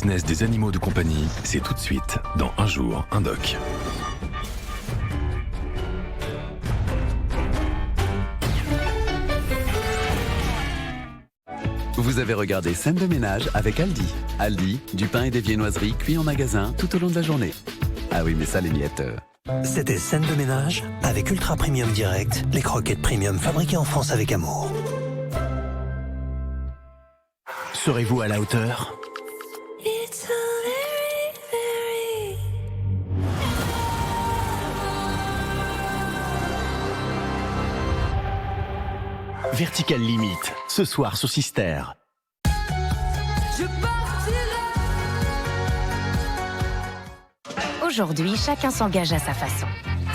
fitness des animaux de compagnie, c'est tout de suite dans Un jour, un doc. Vous avez regardé Scène de ménage avec Aldi. Aldi, du pain et des viennoiseries cuits en magasin tout au long de la journée. Ah oui, mais ça, les miettes... C'était Scène de ménage avec Ultra Premium Direct, les croquettes premium fabriquées en France avec amour. Serez-vous à la hauteur ? Vertical Limite, ce soir sur Sister. Aujourd'hui, chacun s'engage à sa façon.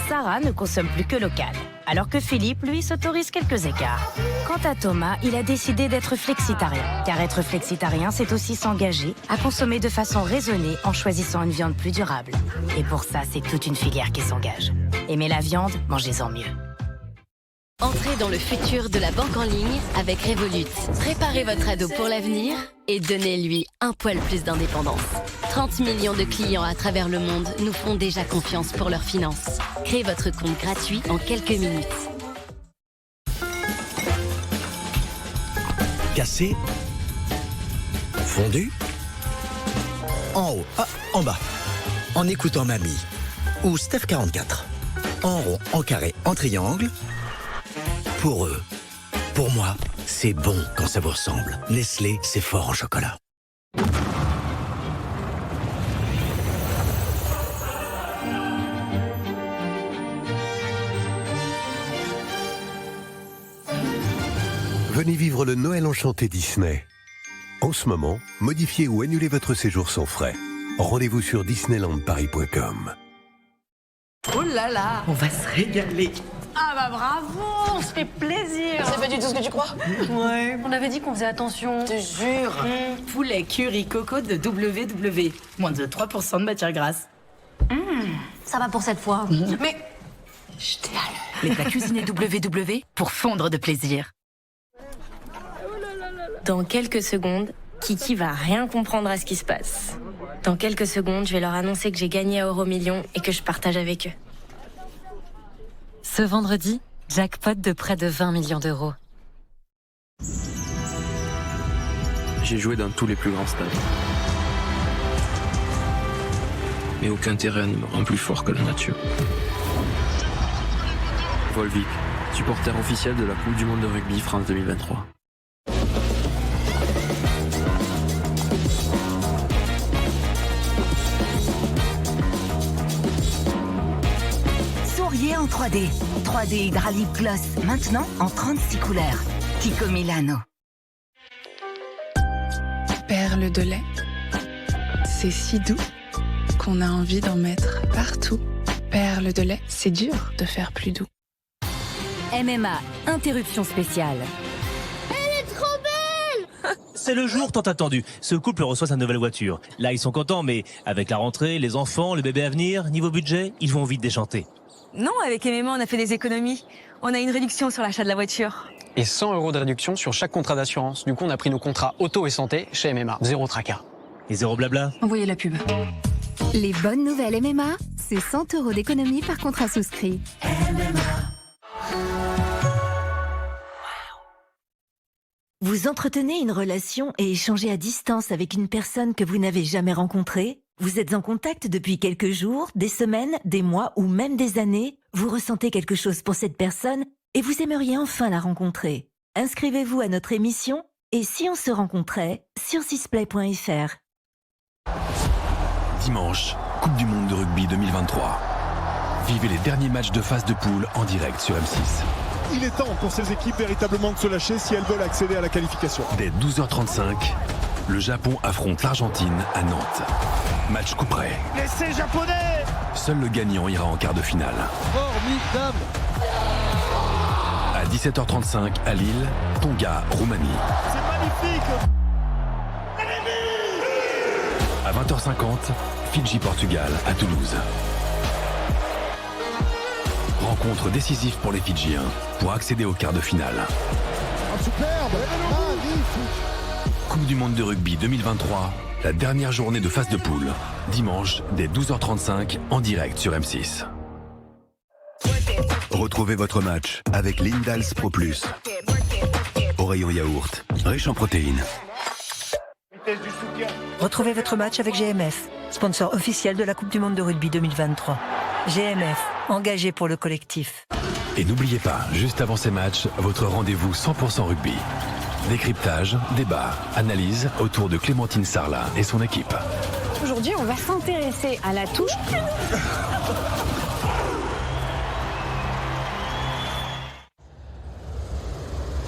Sarah ne consomme plus que local, alors que Philippe, lui, s'autorise quelques écarts. Quant à Thomas, il a décidé d'être flexitarien. Car être flexitarien, c'est aussi s'engager à consommer de façon raisonnée en choisissant une viande plus durable. Et pour ça, c'est toute une filière qui s'engage. Aimez la viande, mangez-en mieux. Entrez dans le futur de la banque en ligne avec Revolut. Préparez votre ado pour l'avenir et donnez-lui un poil plus d'indépendance. 30 millions de clients à travers le monde nous font déjà confiance pour leurs finances. Créez votre compte gratuit en quelques minutes. Cassé. Fondu. En haut, en bas. En écoutant Mamie. Ou Steph 44. En rond, en carré, en triangle. Pour eux. Pour moi, c'est bon quand ça vous ressemble. Nestlé, c'est fort en chocolat. Venez vivre le Noël enchanté Disney. En ce moment, modifiez ou annulez votre séjour sans frais. Rendez-vous sur disneylandparis.com. Oh là là, on va se régaler. Ah bah bravo, on se fait plaisir. C'est pas du tout ce que tu crois? Ouais. On avait dit qu'on faisait attention. Je te jure. Poulet curry coco de WW. Moins de 3% de matière grasse. Ça va pour cette fois. Mais je t'ai à l'heure. Les plats cuisinés WW pour fondre de plaisir. Dans quelques secondes, Kiki va rien comprendre à ce qui se passe. Dans quelques secondes, je vais leur annoncer que j'ai gagné à Euromillions et que je partage avec eux. Ce vendredi, jackpot de près de 20 millions d'euros. J'ai joué dans tous les plus grands stades. Mais aucun terrain ne me rend plus fort que la nature. Volvic, supporter officiel de la Coupe du Monde de rugby France 2023. Souriez en 3D. 3D Hydralip Gloss, maintenant en 36 couleurs. Kiko Milano. Perle de lait, c'est si doux qu'on a envie d'en mettre partout. Perle de lait, c'est dur de faire plus doux. MMA, interruption spéciale. Elle est trop belle! C'est le jour tant attendu. Ce couple reçoit sa nouvelle voiture. Là, ils sont contents, mais avec la rentrée, les enfants, le bébé à venir, niveau budget, ils vont vite déchanter. Non, avec MMA, on a fait des économies. On a une réduction sur l'achat de la voiture. Et 100 € de réduction sur chaque contrat d'assurance. Du coup, on a pris nos contrats auto et santé chez MMA. Zéro tracas. Et zéro blabla. Envoyez la pub. Les bonnes nouvelles MMA, c'est 100 € d'économie par contrat souscrit. Vous entretenez une relation et échangez à distance avec une personne que vous n'avez jamais rencontrée? Vous êtes en contact depuis quelques jours, des semaines, des mois ou même des années? Vous ressentez quelque chose pour cette personne et vous aimeriez enfin la rencontrer? Inscrivez-vous à notre émission et si on se rencontrait sur sisplay.fr. Dimanche, Coupe du Monde de rugby 2023. Vivez les derniers matchs de phase de poule en direct sur M6. Il est temps pour ces équipes véritablement de se lâcher si elles veulent accéder à la qualification. Dès 12h35, le Japon affronte l'Argentine à Nantes. Match coup près. L'essai japonais! Seul le gagnant ira en quart de finale. Formidable! À 17h35 à Lille, Tonga, Roumanie. C'est magnifique! À 20h50, Fidji, Portugal à Toulouse. Rencontre décisive pour les Fidjiens pour accéder au quart de finale. Superbe! Magnifique! Coupe du Monde de rugby 2023 la dernière journée de phase de poule, dimanche dès 12h35 en direct sur M6. Retrouvez votre match avec Lindals Pro Plus. Au rayon yaourt, riche en protéines. Retrouvez votre match avec GMF, sponsor officiel de la Coupe du Monde de rugby 2023. GMF, engagé pour le collectif. Et n'oubliez pas, juste avant ces matchs, votre rendez-vous 100% rugby. Décryptage, débat, analyse autour de Clémentine Sarlat et son équipe. Aujourd'hui, on va s'intéresser à la touche.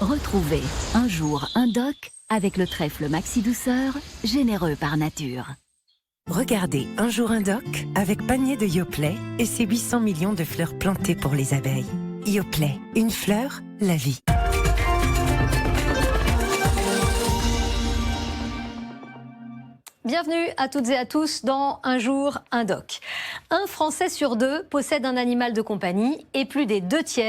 Retrouvez Un jour un doc avec le trèfle Maxi Douceur, généreux par nature. Regardez Un jour un doc avec panier de Yoplait et ses 800 millions de fleurs plantées pour les abeilles. Yoplait, une fleur, la vie. Bienvenue à toutes et à tous dans Un jour un doc. Un Français sur deux possède un animal de compagnie et plus des 2 tiers